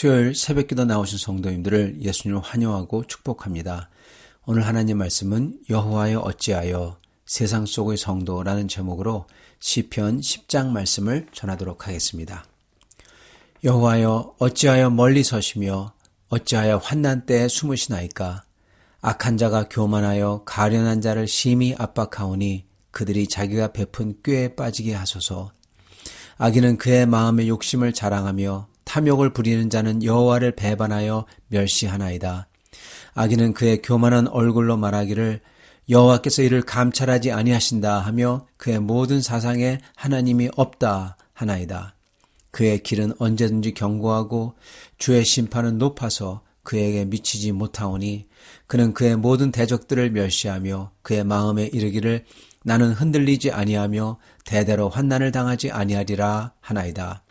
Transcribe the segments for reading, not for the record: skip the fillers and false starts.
수요일 새벽기도 나오신 성도님들을 예수님을 환영하고 축복합니다. 오늘 하나님 말씀은 여호와여 어찌하여 세상 속의 성도라는 제목으로 시편 10장 말씀을 전하도록 하겠습니다. 여호와여 어찌하여 멀리 서시며 어찌하여 환난 때에 숨으시나이까. 악한 자가 교만하여 가련한 자를 심히 압박하오니 그들이 자기가 베푼 꾀에 빠지게 하소서. 악인은 그의 마음의 욕심을 자랑하며 탐욕을 부리는 자는 여호와를 배반하여 멸시하나이다. 악인은 그의 교만한 얼굴로 말하기를 여호와께서 이를 감찰하지 아니하신다 하며 그의 모든 사상에 하나님이 없다 하나이다. 그의 길은 언제든지 견고하고 주의 심판은 높아서 그에게 미치지 못하오니 그는 그의 모든 대적들을 멸시하며 그의 마음에 이르기를 나는 흔들리지 아니하며 대대로 환난을 당하지 아니하리라 하나이다.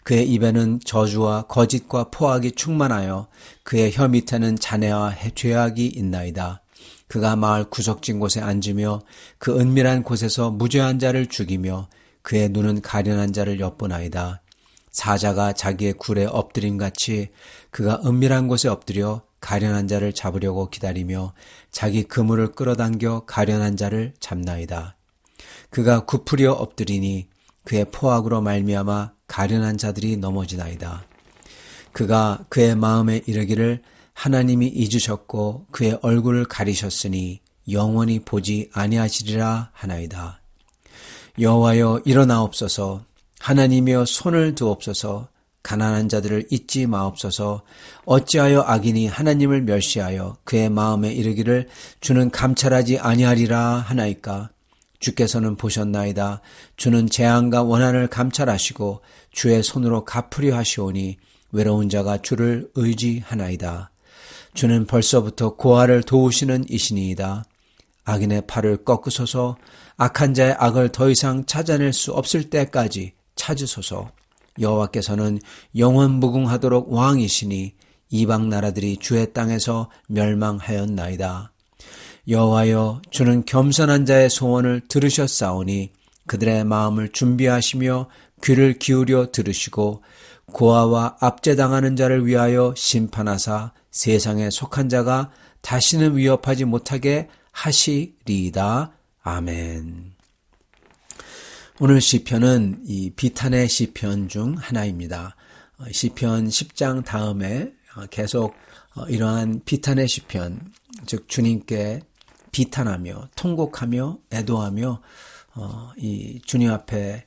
그의 입에는 저주와 거짓과 포악이 충만하여 그의 혀 밑에는 잔해와 죄악이 있나이다. 그가 마을 구석진 곳에 앉으며 그 은밀한 곳에서 무죄한 자를 죽이며 그의 눈은 가련한 자를 엿보나이다. 사자가 자기의 굴에 엎드림같이 그가 은밀한 곳에 엎드려 가련한 자를 잡으려고 기다리며 자기 그물을 끌어당겨 가련한 자를 잡나이다. 그가 굽으려 엎드리니 그의 포악으로 말미암아 가련한 자들이 넘어지나이다. 그가 그의 마음에 이르기를 하나님이 잊으셨고 그의 얼굴을 가리셨으니 영원히 보지 아니하시리라 하나이다. 여호와여 일어나옵소서. 하나님이여 손을 두옵소서. 가난한 자들을 잊지 마옵소서. 어찌하여 악인이 하나님을 멸시하여 그의 마음에 이르기를 주는 감찰하지 아니하리라 하나이까. 주께서는 보셨나이다. 주는 재앙과 원한을 감찰하시고 주의 손으로 갚으려 하시오니 외로운 자가 주를 의지하나이다. 주는 벌써부터 고아를 도우시는 이시니이다. 악인의 팔을 꺾으소서. 악한 자의 악을 더 이상 찾아낼 수 없을 때까지 찾으소서. 여호와께서는 영원 무궁하도록 왕이시니 이방 나라들이 주의 땅에서 멸망하였나이다. 여호와여 주는 겸손한 자의 소원을 들으셨사오니 그들의 마음을 준비하시며 귀를 기울여 들으시고 고아와 압제당하는 자를 위하여 심판하사 세상에 속한 자가 다시는 위협하지 못하게 하시리이다. 아멘. 오늘 시편은 이 비탄의 시편 중 하나입니다. 시편 10장 다음에 계속 이러한 비탄의 시편, 즉 주님께 비탄하며 통곡하며 애도하며 이 주님 앞에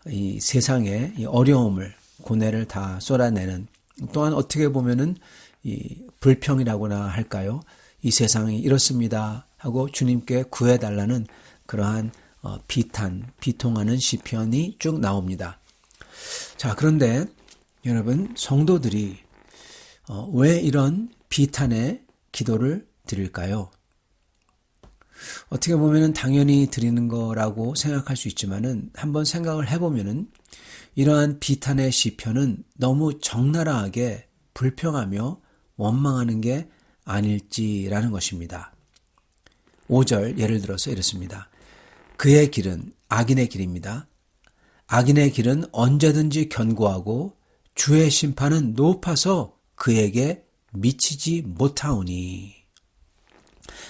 이 세상의 이 어려움을 고뇌를 다 쏟아내는, 또한 어떻게 보면은 이 불평이라고나 할까요? 이 세상이 이렇습니다 하고 주님께 구해달라는 그러한 비통하는 시편이 쭉 나옵니다. 자, 그런데 여러분, 성도들이 왜 이런 비탄의 기도를 드릴까요? 어떻게 보면은 당연히 드리는 거라고 생각할 수 있지만은 한번 생각을 해보면은 이러한 비탄의 시편은 너무 적나라하게 불평하며 원망하는 게 아닐지라는 것입니다. 5절 예를 들어서 이렇습니다. 그의 길은 악인의 길입니다. 악인의 길은 언제든지 견고하고 주의 심판은 높아서 그에게 미치지 못하오니.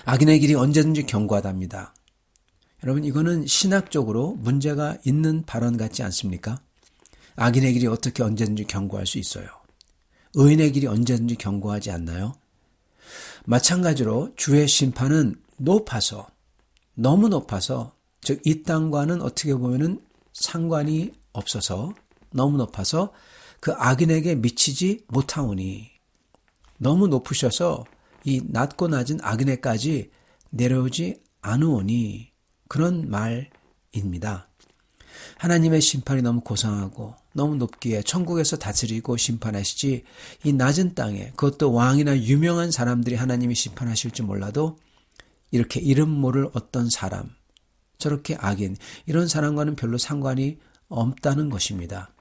악인의 길이 언제든지 견고하답니다. 여러분, 이거는 신학적으로 문제가 있는 발언 같지 않습니까? 악인의 길이 어떻게 언제든지 견고할 수 있어요? 의인의 길이 언제든지 견고하지 않나요? 마찬가지로 주의 심판은 높아서, 너무 높아서, 즉 이 땅과는 어떻게 보면은 상관이 없어서, 너무 높아서 그 악인에게 미치지 못하오니. 너무 높으셔서 이 낮고 낮은 악인에까지 내려오지 않으오니, 그런 말입니다. 하나님의 심판이 너무 고상하고 너무 높기에 천국에서 다스리고 심판하시지, 이 낮은 땅에, 그것도 왕이나 유명한 사람들이 하나님이 심판하실지 몰라도 이렇게 이름 모를 어떤 사람, 저렇게 악인, 이런 사람과는 별로 상관이 없다는 것입니다.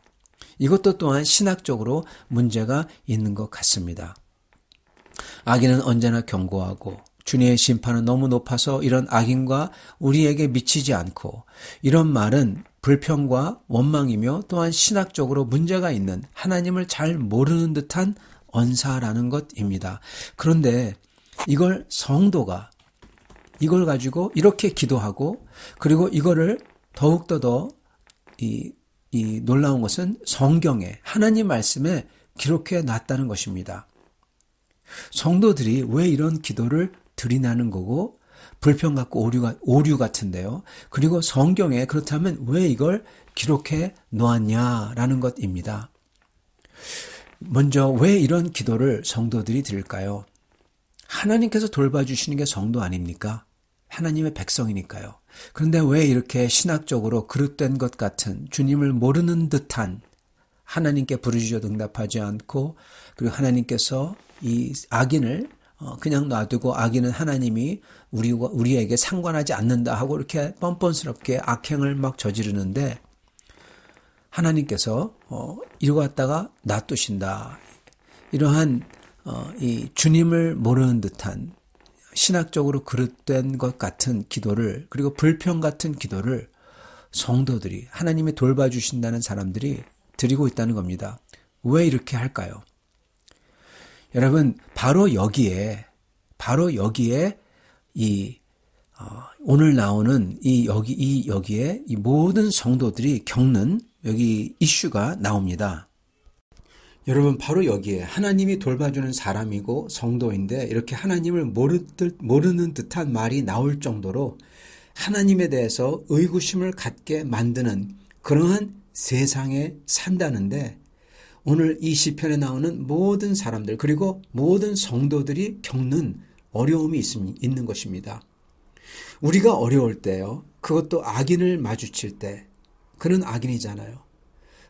이것도 또한 신학적으로 문제가 있는 것 같습니다. 악인은 언제나 견고하고 주님의 심판은 너무 높아서 이런 악인과 우리에게 미치지 않고, 이런 말은 불평과 원망이며 또한 신학적으로 문제가 있는, 하나님을 잘 모르는 듯한 언사라는 것입니다. 그런데 이걸 성도가 이걸 가지고 이렇게 기도하고, 그리고 이거를 더욱더 더 놀라운 것은 성경에, 하나님 말씀에 기록해 놨다는 것입니다. 성도들이 왜 이런 기도를 드리나는 거고, 불평 같고 오류 같은데요. 그리고 성경에 그렇다면 왜 이걸 기록해 놓았냐라는 것입니다. 먼저 왜 이런 기도를 성도들이 드릴까요? 하나님께서 돌봐주시는 게 성도 아닙니까? 하나님의 백성이니까요. 그런데 왜 이렇게 신학적으로 그릇된 것 같은, 주님을 모르는 듯한, 하나님께 부르짖어도 응답하지 않고, 그리고 하나님께서 이 악인을 그냥 놔두고 악인은 하나님이 우리에게 상관하지 않는다 하고 이렇게 뻔뻔스럽게 악행을 막 저지르는데, 하나님께서 이거 갖다가 놔두신다. 이러한 이 주님을 모르는 듯한 신학적으로 그릇된 것 같은 기도를, 그리고 불평 같은 기도를 성도들이, 하나님이 돌봐주신다는 사람들이 드리고 있다는 겁니다. 왜 이렇게 할까요? 여러분, 바로 여기에 오늘 나오는 여기에 이 모든 성도들이 겪는 여기 이슈가 나옵니다. 여러분, 바로 여기에 하나님이 돌봐주는 사람이고 성도인데, 이렇게 하나님을 모르는 듯한 말이 나올 정도로 하나님에 대해서 의구심을 갖게 만드는 그러한 세상에 산다는데, 오늘 이 시편에 나오는 모든 사람들, 그리고 모든 성도들이 겪는 어려움이 있는 것입니다. 우리가 어려울 때요, 그것도 악인을 마주칠 때, 그는 악인이잖아요.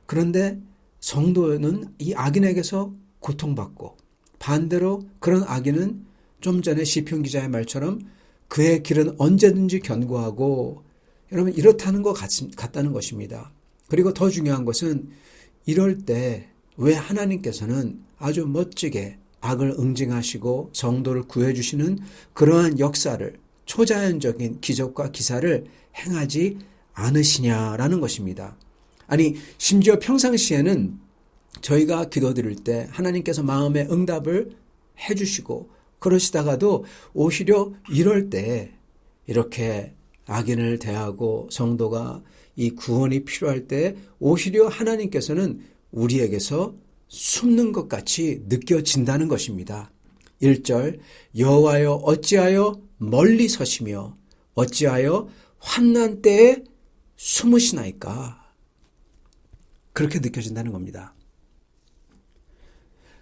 그런데 성도는 이 악인에게서 고통받고, 반대로 그런 악인은 좀 전에 시편 기자의 말처럼 그의 길은 언제든지 견고하고, 여러분, 이렇다는 것 같다는 것입니다. 그리고 더 중요한 것은 이럴 때 왜 하나님께서는 아주 멋지게 악을 응징하시고 성도를 구해주시는 그러한 역사를, 초자연적인 기적과 기사를 행하지 않으시냐라는 것입니다. 아니, 심지어 평상시에는 저희가 기도드릴 때 하나님께서 마음의 응답을 해주시고 그러시다가도 오히려 이럴 때 이렇게 악인을 대하고 성도가 이 구원이 필요할 때 오히려 하나님께서는 우리에게서 숨는 것 같이 느껴진다는 것입니다. 1절, 여호와여 어찌하여 멀리 서시며 어찌하여 환난 때에 숨으시나이까. 그렇게 느껴진다는 겁니다.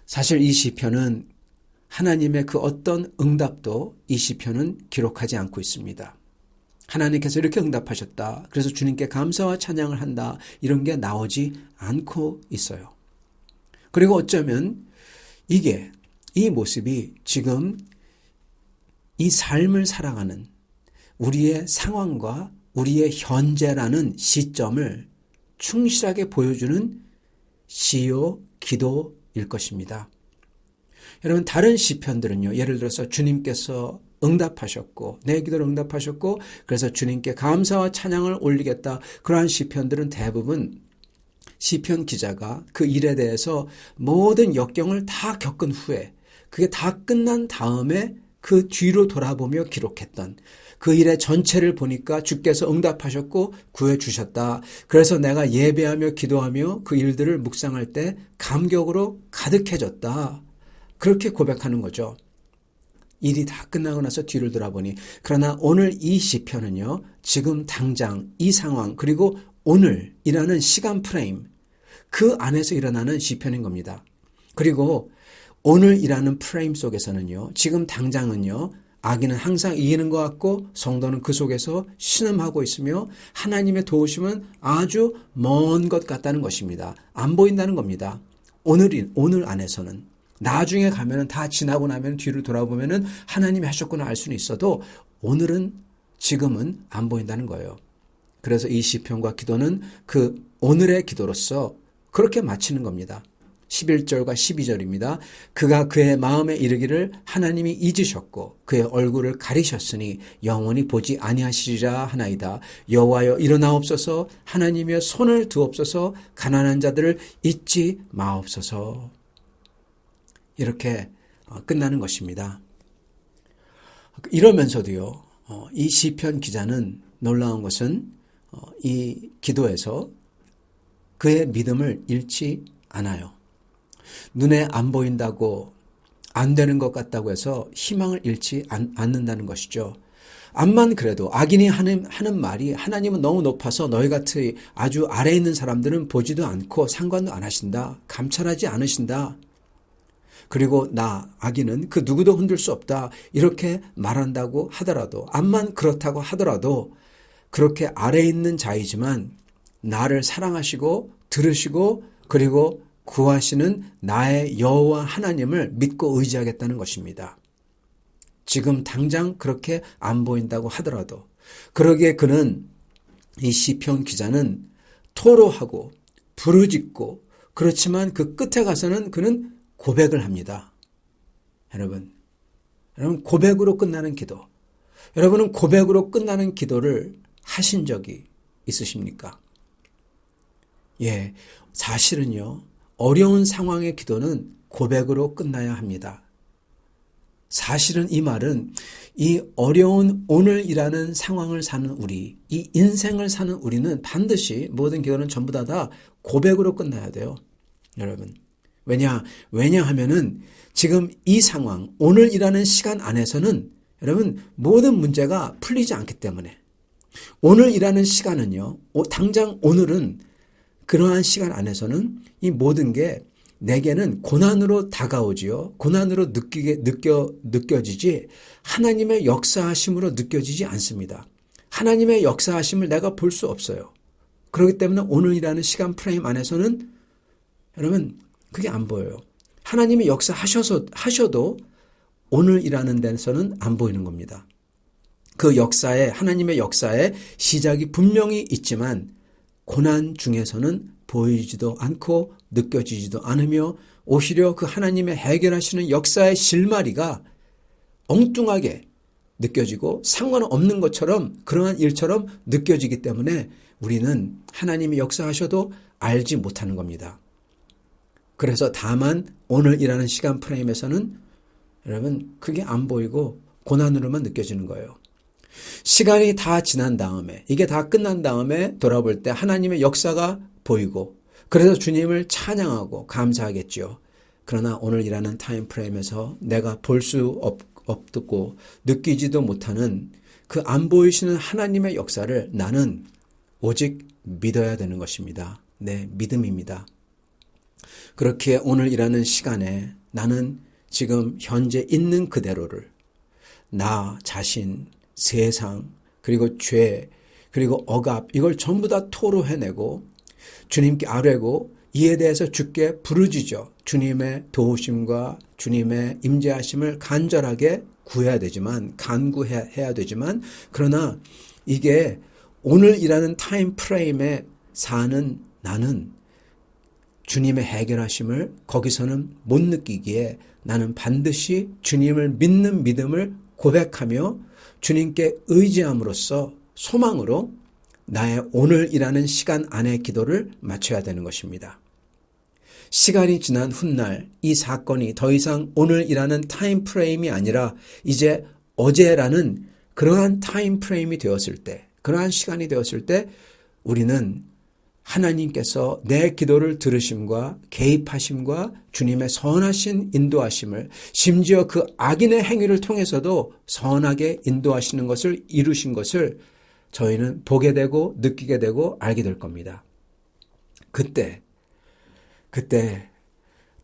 사실 이 시편은 하나님의 그 어떤 응답도 이 시편은 기록하지 않고 있습니다. 하나님께서 이렇게 응답하셨다, 그래서 주님께 감사와 찬양을 한다, 이런 게 나오지 않고 있어요. 그리고 어쩌면 이 모습이 지금 이 삶을 살아가는 우리의 상황과 우리의 현재라는 시점을 충실하게 보여주는 시요 기도일 것입니다. 여러분 다른 시편들은요. 예를 들어서 주님께서 응답하셨고 내 기도를 응답하셨고 그래서 주님께 감사와 찬양을 올리겠다. 그러한 시편들은 대부분 시편 기자가 그 일에 대해서 모든 역경을 다 겪은 후에 그게 다 끝난 다음에 그 뒤로 돌아보며 기록했던 그 일의 전체를 보니까 주께서 응답하셨고 구해주셨다. 그래서 내가 예배하며 기도하며 그 일들을 묵상할 때 감격으로 가득해졌다. 그렇게 고백하는 거죠. 일이 다 끝나고 나서 뒤를 돌아보니. 그러나 오늘 이 시편은요. 지금 당장 이 상황 그리고 오늘이라는 시간 프레임 그 안에서 일어나는 시편인 겁니다. 그리고 오늘이라는 프레임 속에서는요. 지금 당장은요. 악인은 항상 이기는 것 같고 성도는 그 속에서 신음하고 있으며 하나님의 도우심은 아주 먼 것 같다는 것입니다. 안 보인다는 겁니다. 오늘 안에서는. 나중에 가면은 다 지나고 나면 뒤를 돌아보면은 하나님이 하셨구나 알 수는 있어도 오늘은 지금은 안 보인다는 거예요. 그래서 이 시편과 기도는 그 오늘의 기도로서 그렇게 마치는 겁니다. 11절과 12절입니다. 그가 그의 마음에 이르기를 하나님이 잊으셨고 그의 얼굴을 가리셨으니 영원히 보지 아니하시리라 하나이다. 여호와여 일어나옵소서 하나님이여 손을 두옵소서 가난한 자들을 잊지 마옵소서. 이렇게 끝나는 것입니다. 이러면서도요. 이 시편 기자는 놀라운 것은 이 기도에서 그의 믿음을 잃지 않아요. 눈에 안 보인다고 안 되는 것 같다고 해서 희망을 잃지 않는다는 것이죠. 암만 그래도 악인이 하는 말이 하나님은 너무 높아서 너희 같이 아주 아래에 있는 사람들은 보지도 않고 상관도 안 하신다. 감찰하지 않으신다. 그리고 나 악인은 그 누구도 흔들 수 없다. 이렇게 말한다고 하더라도 암만 그렇다고 하더라도 그렇게 아래에 있는 자이지만 나를 사랑하시고 들으시고 그리고 구하시는 나의 여호와 하나님을 믿고 의지하겠다는 것입니다. 지금 당장 그렇게 안 보인다고 하더라도 그러기에 그는 이 시편 기자는 토로하고 부르짖고 그렇지만 그 끝에 가서는 그는 고백을 합니다. 여러분 고백으로 끝나는 기도. 여러분은 고백으로 끝나는 기도를 하신 적이 있으십니까? 예, 사실은요. 어려운 상황의 기도는 고백으로 끝나야 합니다. 사실은 이 말은 이 어려운 오늘이라는 상황을 사는 우리, 이 인생을 사는 우리는 반드시 모든 기도는 전부 다 고백으로 끝나야 돼요. 여러분. 왜냐하면은 지금 이 상황, 오늘이라는 시간 안에서는 여러분 모든 문제가 풀리지 않기 때문에 오늘이라는 시간은요. 당장 오늘은 그러한 시간 안에서는 이 모든 게 내게는 고난으로 다가오지요. 고난으로 느껴지지 하나님의 역사하심으로 느껴지지 않습니다. 하나님의 역사하심을 내가 볼 수 없어요. 그렇기 때문에 오늘이라는 시간 프레임 안에서는 여러분 그게 안 보여요. 하나님이 역사하셔도 오늘이라는 데서는 안 보이는 겁니다. 그 역사에 하나님의 역사에 시작이 분명히 있지만 고난 중에서는 보이지도 않고 느껴지지도 않으며 오히려 그 하나님의 해결하시는 역사의 실마리가 엉뚱하게 느껴지고 상관없는 것처럼 그러한 일처럼 느껴지기 때문에 우리는 하나님이 역사하셔도 알지 못하는 겁니다. 그래서 다만 오늘이라는 시간 프레임에서는 여러분 그게 안 보이고 고난으로만 느껴지는 거예요. 시간이 다 지난 다음에 이게 다 끝난 다음에 돌아볼 때 하나님의 역사가 보이고 그래서 주님을 찬양하고 감사하겠지요. 그러나 오늘이라는 타임 프레임에서 내가 볼 수 없고 느끼지도 못하는 그 안 보이시는 하나님의 역사를 나는 오직 믿어야 되는 것입니다. 내 믿음입니다. 그렇게 오늘이라는 시간에 나는 지금 현재 있는 그대로를 나 자신, 세상, 그리고 죄, 그리고 억압 이걸 전부 다 토로해내고 주님께 아뢰고 이에 대해서 주께 부르짖어 주님의 도우심과 주님의 임재하심을 간절하게 구해야 되지만 간구해야 되지만 그러나 이게 오늘이라는 타임 프레임에 사는 나는 주님의 해결하심을 거기서는 못 느끼기에 나는 반드시 주님을 믿는 믿음을 고백하며 주님께 의지함으로써 소망으로 나의 오늘이라는 시간 안에 기도를 맞춰야 되는 것입니다. 시간이 지난 훗날 이 사건이 더 이상 오늘이라는 타임 프레임이 아니라 이제 어제라는 그러한 타임 프레임이 되었을 때, 그러한 시간이 되었을 때 우리는 하나님께서 내 기도를 들으심과 개입하심과 주님의 선하신 인도하심을, 심지어 그 악인의 행위를 통해서도 선하게 인도하시는 것을 이루신 것을 저희는 보게 되고 느끼게 되고 알게 될 겁니다. 그때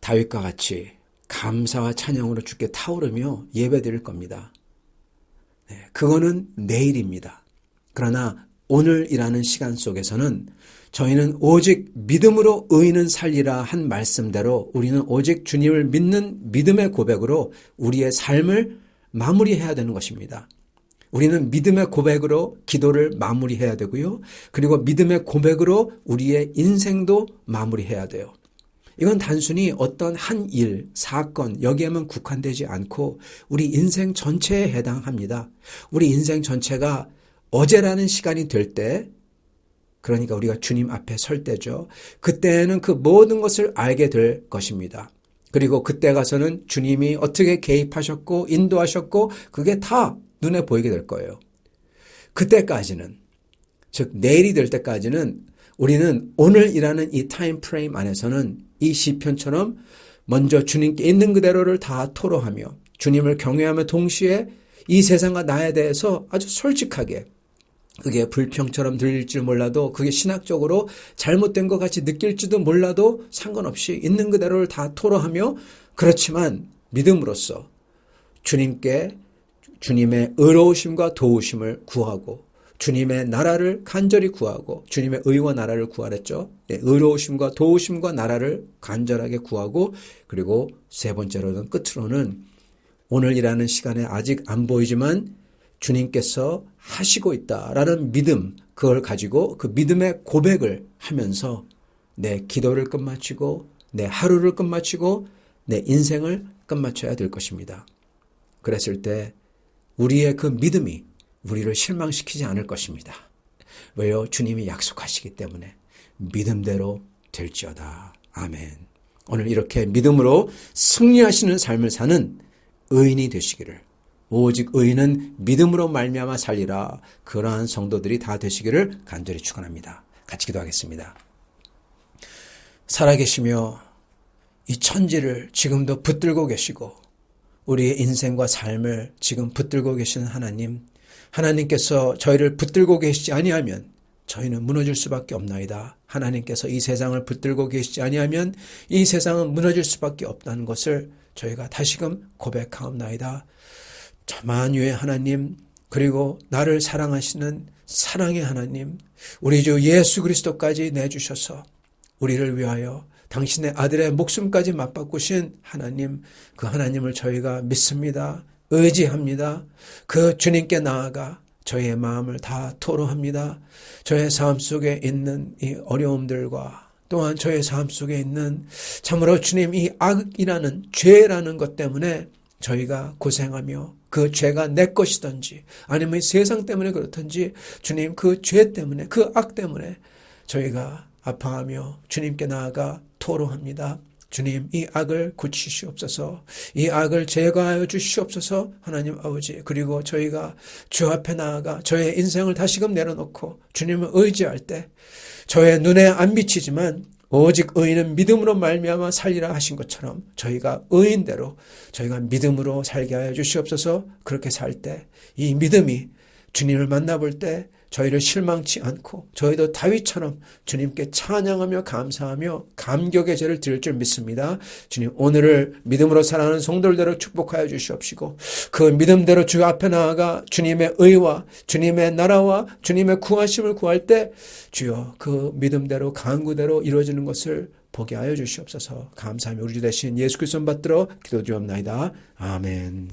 다윗과 같이 감사와 찬양으로 주께 타오르며 예배드릴 겁니다. 그거는 내일입니다. 그러나 오늘이라는 시간 속에서는 저희는 오직 믿음으로 의인은 살리라 한 말씀대로 우리는 오직 주님을 믿는 믿음의 고백으로 우리의 삶을 마무리해야 되는 것입니다. 우리는 믿음의 고백으로 기도를 마무리해야 되고요. 그리고 믿음의 고백으로 우리의 인생도 마무리해야 돼요. 이건 단순히 어떤 한 일, 사건 여기에만 국한되지 않고 우리 인생 전체에 해당합니다. 우리 인생 전체가 어제라는 시간이 될 때, 그러니까 우리가 주님 앞에 설 때죠. 그때는 그 모든 것을 알게 될 것입니다. 그리고 그때 가서는 주님이 어떻게 개입하셨고 인도하셨고 그게 다 눈에 보이게 될 거예요. 그때까지는, 즉 내일이 될 때까지는 우리는 오늘이라는 이 타임 프레임 안에서는 이 시편처럼 먼저 주님께 있는 그대로를 다 토로하며 주님을 경외하며 동시에 이 세상과 나에 대해서 아주 솔직하게, 그게 불평처럼 들릴지 몰라도 그게 신학적으로 잘못된 것 같이 느낄지도 몰라도 상관없이 있는 그대로를 다 토로하며, 그렇지만 믿음으로써 주님께 주님의 의로우심과 도우심을 구하고 주님의 나라를 간절히 구하고, 주님의 의와 나라를 구하랬죠. 의로우심과 도우심과 나라를 간절하게 구하고, 그리고 세 번째로는 끝으로는 오늘이라는 시간에 아직 안 보이지만 주님께서 하시고 있다라는 믿음, 그걸 가지고 그 믿음의 고백을 하면서 내 기도를 끝마치고 내 하루를 끝마치고 내 인생을 끝마쳐야 될 것입니다. 그랬을 때 우리의 그 믿음이 우리를 실망시키지 않을 것입니다. 왜요? 주님이 약속하시기 때문에 믿음대로 될지어다. 아멘. 오늘 이렇게 믿음으로 승리하시는 삶을 사는 의인이 되시기를, 오직 의인은 믿음으로 말미암아 살리라, 그러한 성도들이 다 되시기를 간절히 축원합니다. 같이 기도하겠습니다. 살아계시며 이 천지를 지금도 붙들고 계시고 우리의 인생과 삶을 지금 붙들고 계시는 하나님, 하나님께서 저희를 붙들고 계시지 아니하면 저희는 무너질 수밖에 없나이다. 하나님께서 이 세상을 붙들고 계시지 아니하면 이 세상은 무너질 수밖에 없다는 것을 저희가 다시금 고백하옵나이다. 만유의 하나님, 그리고 나를 사랑하시는 사랑의 하나님, 우리 주 예수 그리스도까지 내주셔서 우리를 위하여 당신의 아들의 목숨까지 맞바꾸신 하나님, 그 하나님을 저희가 믿습니다. 의지합니다. 그 주님께 나아가 저희의 마음을 다 토로합니다. 저의 삶 속에 있는 이 어려움들과 또한 저의 삶 속에 있는 참으로 주님 이 악이라는 죄라는 것 때문에 저희가 고생하며 그 죄가 내 것이든지 아니면 세상 때문에 그렇든지 주님 그 죄 때문에 그 악 때문에 저희가 아파하며 주님께 나아가 토로합니다. 주님 이 악을 고치시옵소서, 이 악을 제거하여 주시옵소서. 하나님 아버지, 그리고 저희가 주 앞에 나아가 저의 인생을 다시금 내려놓고 주님을 의지할 때 저의 눈에 안 비치지만 오직 의인은 믿음으로 말미암아 살리라 하신 것처럼 저희가 의인대로 저희가 믿음으로 살게 하여 주시옵소서. 그렇게 살 때 이 믿음이 주님을 만나볼 때 저희를 실망치 않고 저희도 다윗처럼 주님께 찬양하며 감사하며 감격의 제를 드릴 줄 믿습니다. 주님 오늘을 믿음으로 살아가는 성도들대로 축복하여 주시옵시고 그 믿음대로 주 앞에 나아가 주님의 의와 주님의 나라와 주님의 구하심을 구할 때 주여 그 믿음대로 간구대로 이루어지는 것을 보게 하여 주시옵소서. 감사하며 우리 주 되신 예수 그리스도 받들어 기도드리옵나이다. 아멘.